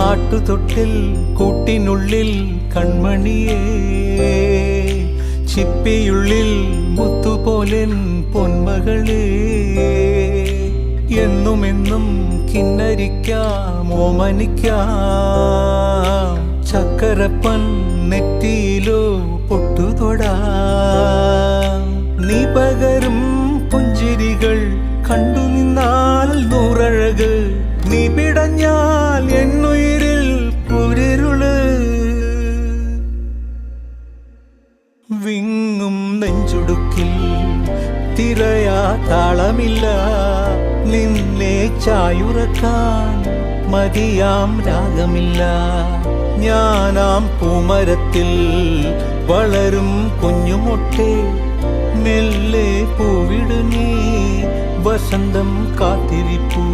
ആട്ടുതൊട്ടിൽ കൂട്ടിനുള്ളിൽ കൺമണിയേ, ചിപ്പിയുള്ളിൽ മുത്തുപോലെൻ പൊന്മകളേ, എന്നുമെന്നും കിന്നരിക്കാം ഓമനിക്കാം, ചക്കരപ്പൻ നെറ്റിയിലോ പൊട്ടുതൊടാം. നീ പകരും പുഞ്ചിരികൾ കണ്ടു നിന്നാൽ നൂറഴക്, നീ പിടഞ്ഞാൽ എന്നുയിരിൽ കുരിരുള്. വിങ്ങും നെഞ്ചുടുക്കിൽ തിരയാ താളമില്ല, നിന്നെ ചായുറക്കാൻ മതിയാം രാഗമില്ല. ഞാനാം പൂമരത്തിൽ വളരും കുഞ്ഞുമൊട്ടെ, മെല്ലെ പൂവിടു നീ വസന്തം കാത്തിരിപ്പൂ.